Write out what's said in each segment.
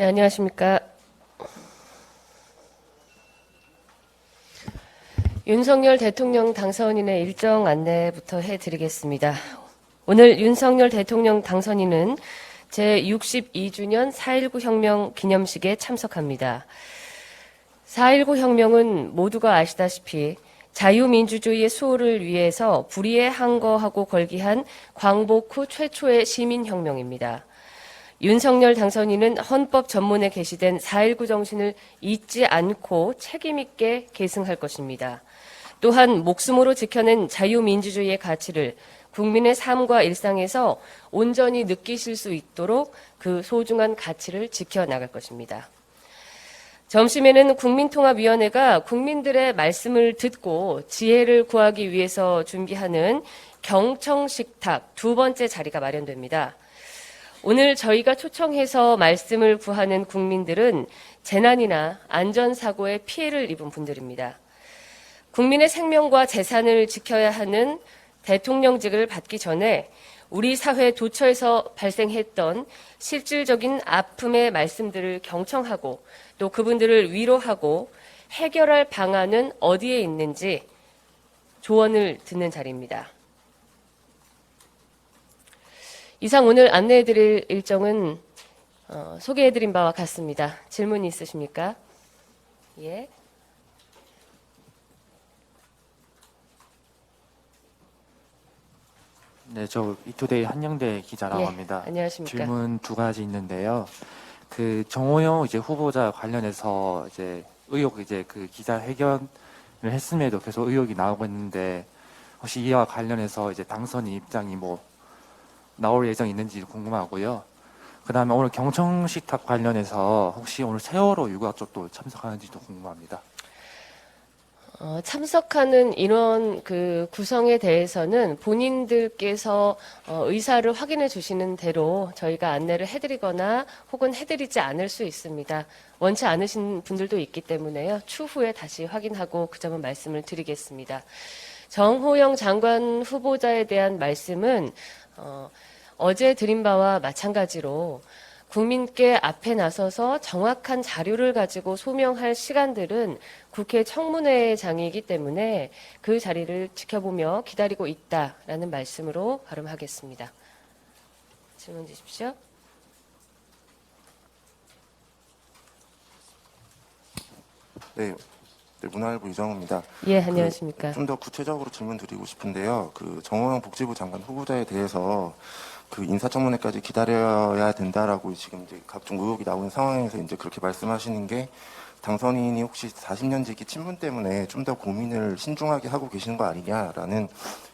네, 안녕하십니까. 윤석열 대통령 당선인의 일정 안내부터 해드리겠습니다. 오늘 윤석열 대통령 당선인은 제62주년 4.19 혁명 기념식에 참석합니다. 4.19 혁명은 모두가 아시다시피 자유민주주의의 수호를 위해서 불의에 항거하고 걸기한 광복 후 최초의 시민혁명입니다. 윤석열 당선인은 헌법 전문에 게시된 4.19 정신을 잊지 않고 책임있게 계승할 것입니다. 또한 목숨으로 지켜낸 자유민주주의의 가치를 국민의 삶과 일상에서 온전히 느끼실 수 있도록 그 소중한 가치를 지켜나갈 것입니다. 점심에는 국민통합위원회가 국민들의 말씀을 듣고 지혜를 구하기 위해서 준비하는 경청식탁 두 번째 자리가 마련됩니다. 오늘 저희가 초청해서 말씀을 구하는 국민들은 재난이나 안전사고에 피해를 입은 분들입니다. 국민의 생명과 재산을 지켜야 하는 대통령직을 받기 전에 우리 사회 도처에서 발생했던 실질적인 아픔의 말씀들을 경청하고 또 그분들을 위로하고 해결할 방안은 어디에 있는지 조언을 듣는 자리입니다. 이상 오늘 안내해드릴 일정은 소개해드린 바와 같습니다. 질문이 있으십니까? 예. 네, 저 이투데이 한영대 기자라고 예, 합니다. 안녕하십니까. 질문 두 가지 있는데요. 그 정호영 후보자 관련해서 의혹 그 기자회견을 했음에도 계속 의혹이 나오고 있는데 혹시 이와 관련해서 당선인 입장이 나올 예정이 있는지 궁금하고요. 그다음에 오늘 경청식탁 관련해서 혹시 오늘 세월호 유가 쪽도 참석하는지도 궁금합니다. 참석하는 인원 그 구성에 대해서는 본인들께서 의사를 확인해 주시는 대로 저희가 안내를 해드리거나 혹은 해드리지 않을 수 있습니다. 원치 않으신 분들도 있기 때문에요. 추후에 다시 확인하고 그 점은 말씀을 드리겠습니다. 정호영 장관 후보자에 대한 말씀은 어제 드린 바와 마찬가지로 국민께 앞에 나서서 정확한 자료를 가지고 소명할 시간들은 국회 청문회장이기 때문에 그 자리를 지켜보며 기다리고 있다라는 말씀으로 발음하겠습니다. 질문 주십시오. 네, 문화일보 이정우입니다. 예, 안녕하십니까. 좀 더 구체적으로 질문 드리고 싶은데요. 정호영 복지부 장관 후보자에 대해서 인사청문회까지 기다려야 된다라고 지금 각종 의혹이 나오는 상황에서 그렇게 말씀하시는 게 당선인이 혹시 40년 지기 친분 때문에 좀 더 고민을 신중하게 하고 계시는 거 아니냐라는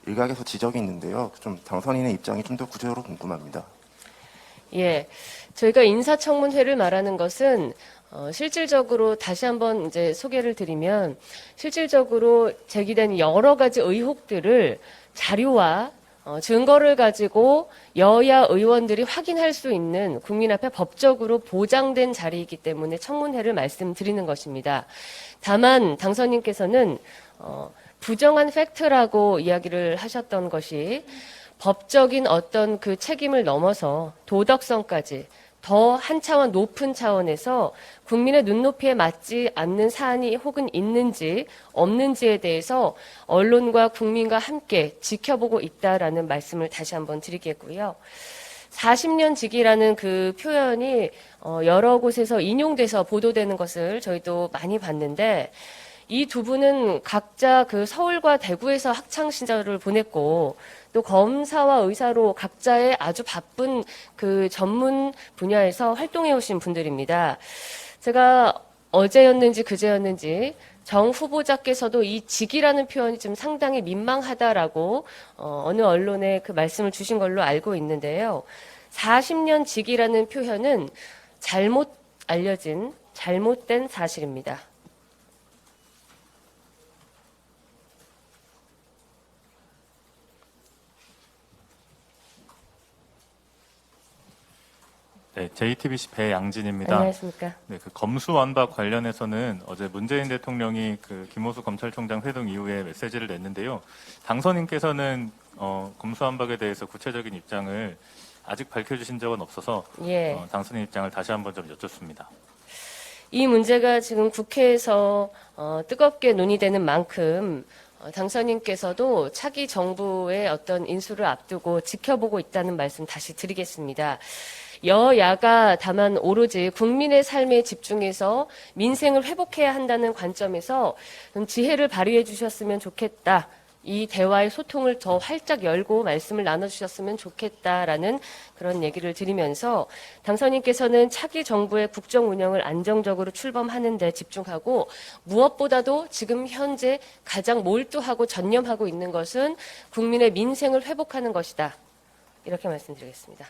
일각에서 지적이 있는데요. 좀 당선인의 입장이 좀 더 구체적으로 궁금합니다. 예, 저희가 인사청문회를 말하는 것은 실질적으로 다시 한번 소개를 드리면 실질적으로 제기된 여러 가지 의혹들을 자료와 증거를 가지고 여야 의원들이 확인할 수 있는 국민 앞에 법적으로 보장된 자리이기 때문에 청문회를 말씀드리는 것입니다. 다만 당선인께서는 부정한 팩트라고 이야기를 하셨던 것이 법적인 어떤 그 책임을 넘어서 도덕성까지 더 한 차원 높은 차원에서 국민의 눈높이에 맞지 않는 사안이 혹은 있는지 없는지에 대해서 언론과 국민과 함께 지켜보고 있다라는 말씀을 다시 한번 드리겠고요. 40년 지기라는 그 표현이 여러 곳에서 인용돼서 보도되는 것을 저희도 많이 봤는데 이 두 분은 각자 그 서울과 대구에서 학창 시절을 보냈고 또 검사와 의사로 각자의 아주 바쁜 그 전문 분야에서 활동해 오신 분들입니다. 제가 어제였는지 그제였는지 정 후보자께서도 이 직이라는 표현이 좀 상당히 민망하다라고 어느 언론에 그 말씀을 주신 걸로 알고 있는데요. 40년 직이라는 표현은 잘못 알려진 잘못된 사실입니다. 네, JTBC 배양진입니다. 안녕하십니까. 네, 그 검수완박 관련해서는 어제 문재인 대통령이 그 김호수 검찰총장 회동 이후에 메시지를 냈는데요. 당선인께서는 검수완박에 대해서 구체적인 입장을 아직 밝혀주신 적은 없어서 예. 당선인 입장을 다시 한번 좀 여쭙습니다. 이 문제가 지금 국회에서 뜨겁게 논의되는 만큼 당선인께서도 차기 정부의 어떤 인수를 앞두고 지켜보고 있다는 말씀 다시 드리겠습니다. 여야가 다만 오로지 국민의 삶에 집중해서 민생을 회복해야 한다는 관점에서 좀 지혜를 발휘해 주셨으면 좋겠다. 이 대화의 소통을 더 활짝 열고 말씀을 나눠주셨으면 좋겠다라는 그런 얘기를 드리면서 당선인께서는 차기 정부의 국정 운영을 안정적으로 출범하는 데 집중하고 무엇보다도 지금 현재 가장 몰두하고 전념하고 있는 것은 국민의 민생을 회복하는 것이다. 이렇게 말씀드리겠습니다.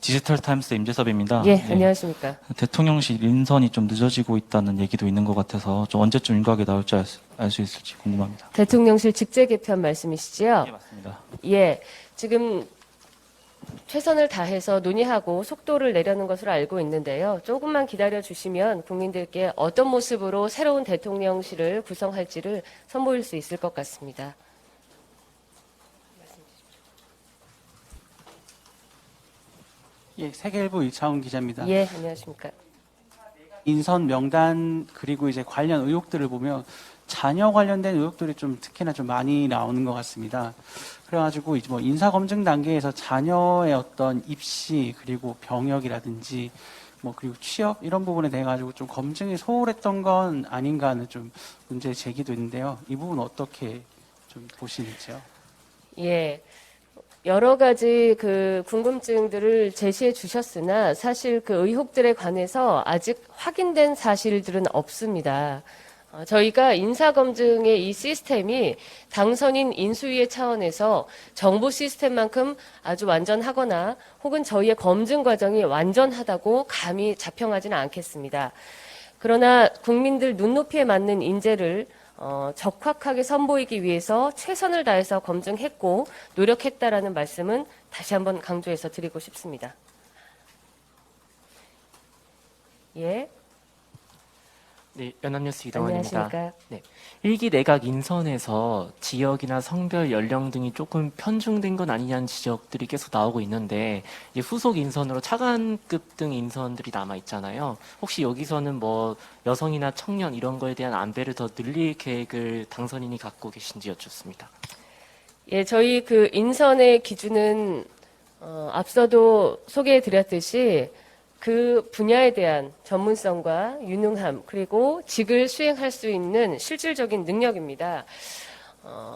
디지털타임스 임재섭입니다. 예, 네. 안녕하십니까. 대통령실 인선이 좀 늦어지고 있다는 얘기도 있는 것 같아서 좀 언제쯤 윤곽에 나올지 알 수 있을지 궁금합니다. 대통령실 직제 개편 말씀이시죠? 예, 맞습니다. 예, 지금 최선을 다해서 논의하고 속도를 내려는 것으로 알고 있는데요. 조금만 기다려 주시면 국민들께 어떤 모습으로 새로운 대통령실을 구성할지를 선보일 수 있을 것 같습니다. 예, 세계일보 이차훈 기자입니다. 예, 안녕하십니까. 인선 명단 그리고 이제 관련 의혹들을 보면 자녀 관련된 의혹들이 좀 특히나 좀 많이 나오는 것 같습니다. 그래가지고 이제 뭐 인사 검증 단계에서 자녀의 어떤 입시 그리고 병역이라든지 뭐 그리고 취업 이런 부분에 대해 가지고 좀 검증이 소홀했던 건 아닌가 하는 좀 문제 제기도 있는데요. 이 부분 어떻게 좀 보시는지요? 예. 여러 가지 그 궁금증들을 제시해 주셨으나 사실 그 의혹들에 관해서 아직 확인된 사실들은 없습니다. 저희가 인사검증의 이 시스템이 당선인 인수위의 차원에서 정보 시스템만큼 아주 완전하거나 혹은 저희의 검증 과정이 완전하다고 감히 자평하지는 않겠습니다. 그러나 국민들 눈높이에 맞는 인재를 적확하게 선보이기 위해서 최선을 다해서 검증했고 노력했다라는 말씀은 다시 한번 강조해서 드리고 싶습니다. 예, 네, 연합뉴스 이동환입니다. 안녕하십니까. 네, 1기 내각 인선에서 지역이나 성별, 연령 등이 조금 편중된 건 아니냐는 지적들이 계속 나오고 있는데 이제 후속 인선으로 차관급 등 인선들이 남아 있잖아요. 혹시 여기서는 뭐 여성이나 청년 이런 거에 대한 안배를 더 늘릴 계획을 당선인이 갖고 계신지 여쭙습니다. 예, 저희 그 인선의 기준은 앞서도 소개해 드렸듯이 그 분야에 대한 전문성과 유능함 그리고 직을 수행할 수 있는 실질적인 능력입니다.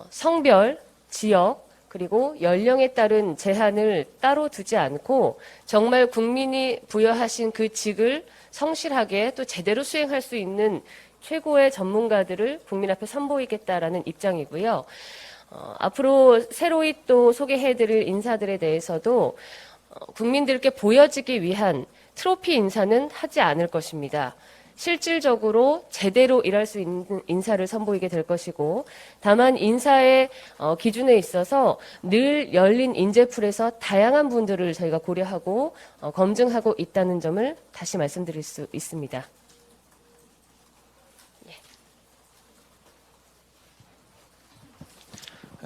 성별, 지역 그리고 연령에 따른 제한을 따로 두지 않고 정말 국민이 부여하신 그 직을 성실하게 또 제대로 수행할 수 있는 최고의 전문가들을 국민 앞에 선보이겠다라는 입장이고요. 앞으로 새로이 또 소개해드릴 인사들에 대해서도 국민들께 보여지기 위한 트로피 인사는 하지 않을 것입니다. 실질적으로 제대로 일할 수 있는 인사를 선보이게 될 것이고 다만 인사의 기준에 있어서 늘 열린 인재풀에서 다양한 분들을 저희가 고려하고 검증하고 있다는 점을 다시 말씀드릴 수 있습니다.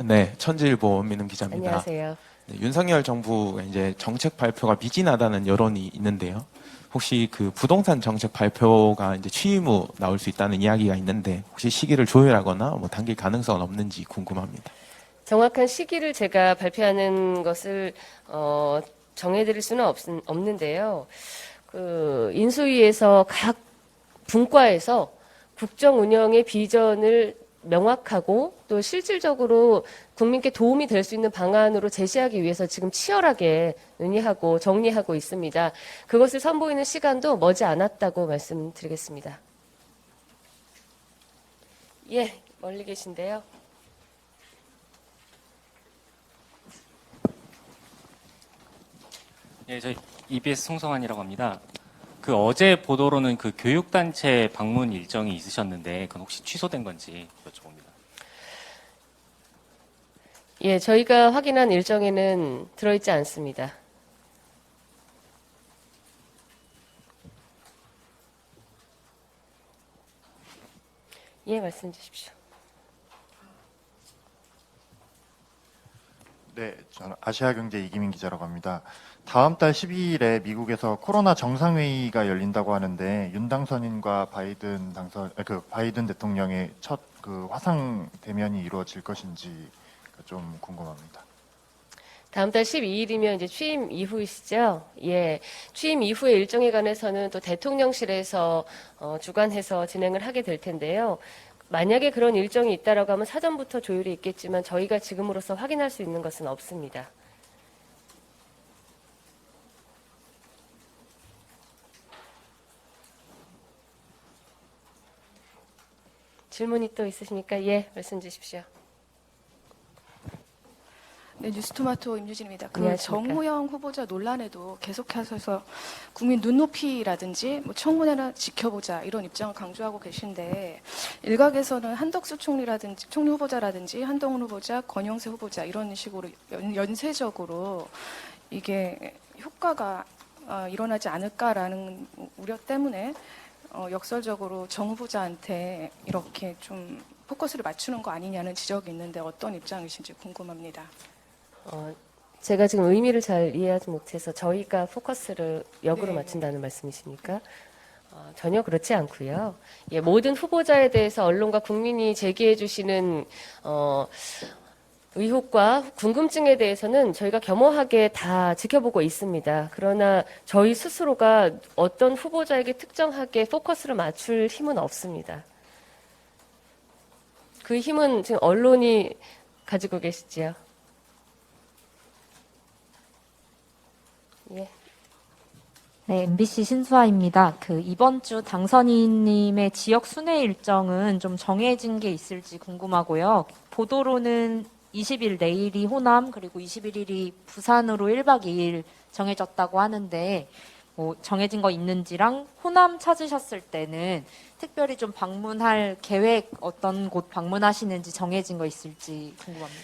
네, 천지일보 원민음 기자입니다. 안녕하세요. 네, 윤석열 정부가 이제 정책 발표가 미진하다는 여론이 있는데요. 혹시 그 부동산 정책 발표가 이제 취임 후 나올 수 있다는 이야기가 있는데 혹시 시기를 조율하거나 뭐 당길 가능성은 없는지 궁금합니다. 정확한 시기를 제가 발표하는 것을 정해드릴 수는 없는데요. 그 인수위에서 각 분과에서 국정 운영의 비전을 명확하고 또 실질적으로 국민께 도움이 될 수 있는 방안으로 제시하기 위해서 지금 치열하게 논의하고 정리하고 있습니다. 그것을 선보이는 시간도 머지 않았다고 말씀드리겠습니다. 예, 멀리 계신데요. 예, 저 EBS 송성환이라고 합니다. 그 어제 보도로는 그 교육단체 방문 일정이 있으셨는데 그건 혹시 취소된 건지 여쭤봅니다. 예, 저희가 확인한 일정에는 들어있지 않습니다. 예, 말씀 주십시오. 네, 저는 아시아경제 이기민 기자라고 합니다. 다음 달 12일에 미국에서 코로나 정상회의가 열린다고 하는데 윤 당선인과 바이든 대통령의 첫 그 화상 대면이 이루어질 것인지 좀 궁금합니다. 다음 달 12일이면 이제 취임 이후이시죠? 예. 취임 이후의 일정에 관해서는 또 대통령실에서 주관해서 진행을 하게 될 텐데요. 만약에 그런 일정이 있다라고 하면 사전부터 조율이 있겠지만 저희가 지금으로서 확인할 수 있는 것은 없습니다. 질문이 또 있으십니까? 예, 말씀 주십시오. 네, 뉴스토마토 임유진입니다. 그 안녕하십니까. 정호영 후보자 논란에도 계속해서 국민 눈높이라든지 뭐 청문회나 지켜보자 이런 입장을 강조하고 계신데 일각에서는 한덕수 총리라든지 총리 후보자라든지 한동훈 후보자, 권영세 후보자 이런 식으로 연쇄적으로 이게 효과가 일어나지 않을까라는 우려 때문에 역설적으로 정 후보자한테 이렇게 좀 포커스를 맞추는 거 아니냐는 지적이 있는데 어떤 입장이신지 궁금합니다. 제가 지금 의미를 잘 이해하지 못해서 저희가 포커스를 역으로 네. 맞춘다는 말씀이십니까? 전혀 그렇지 않고요. 예, 모든 후보자에 대해서 언론과 국민이 제기해 주시는 의혹과 궁금증에 대해서는 저희가 겸허하게 다 지켜보고 있습니다. 그러나 저희 스스로가 어떤 후보자에게 특정하게 포커스를 맞출 힘은 없습니다. 그 힘은 지금 언론이 가지고 계시지요. 예. 네, MBC 신수아입니다. 이번 주 당선인님의 지역 순회 일정은 좀 정해진 게 있을지 궁금하고요. 보도로는 20일 내일이 호남, 그리고 21일이 부산으로 1박 2일 정해졌다고 하는데, 뭐 정해진 거 있는지랑 호남 찾으셨을 때는 특별히 좀 방문할 계획 어떤 곳 방문하시는지 정해진 거 있을지 궁금합니다.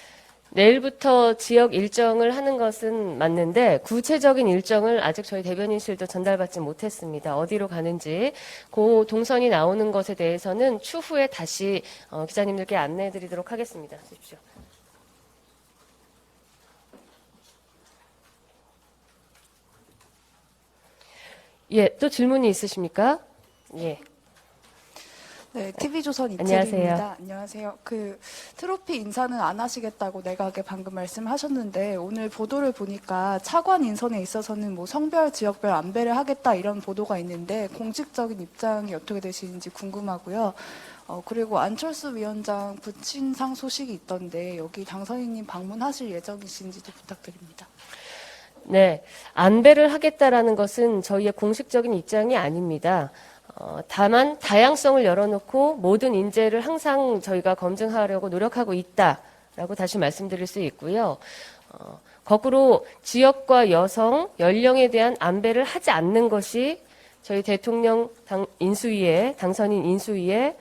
내일부터 지역 일정을 하는 것은 맞는데 구체적인 일정을 아직 저희 대변인실도 전달받지 못했습니다. 어디로 가는지 그 동선이 나오는 것에 대해서는 추후에 다시 기자님들께 안내해드리도록 하겠습니다. 주십시오. 예, 또 질문이 있으십니까? 예. 네, TV조선 안녕하세요. 이채리입니다. 안녕하세요. 트로피 인사는 안 하시겠다고 내각에 방금 말씀하셨는데 오늘 보도를 보니까 차관 인선에 있어서는 뭐 성별, 지역별 안배를 하겠다 이런 보도가 있는데 공식적인 입장이 어떻게 되시는지 궁금하고요. 그리고 안철수 위원장 부친상 소식이 있던데 여기 당선인님 방문하실 예정이신지도 부탁드립니다. 네, 안배를 하겠다라는 것은 저희의 공식적인 입장이 아닙니다. 다만 다양성을 열어놓고 모든 인재를 항상 저희가 검증하려고 노력하고 있다라고 다시 말씀드릴 수 있고요. 거꾸로 지역과 여성, 연령에 대한 안배를 하지 않는 것이 저희 대통령 당선인 인수위의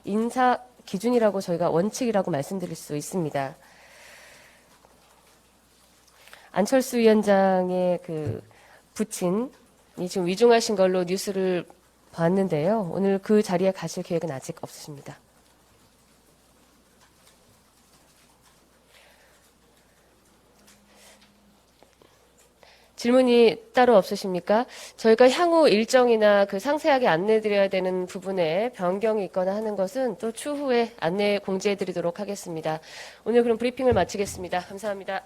인사 기준이라고 저희가 원칙이라고 말씀드릴 수 있습니다. 안철수 위원장의 부친이 지금 위중하신 걸로 뉴스를 봤는데요. 오늘 그 자리에 가실 계획은 아직 없으십니다. 질문이 따로 없으십니까? 저희가 향후 일정이나 상세하게 안내드려야 되는 부분에 변경이 있거나 하는 것은 또 추후에 안내 공지해드리도록 하겠습니다. 오늘 그럼 브리핑을 마치겠습니다. 감사합니다.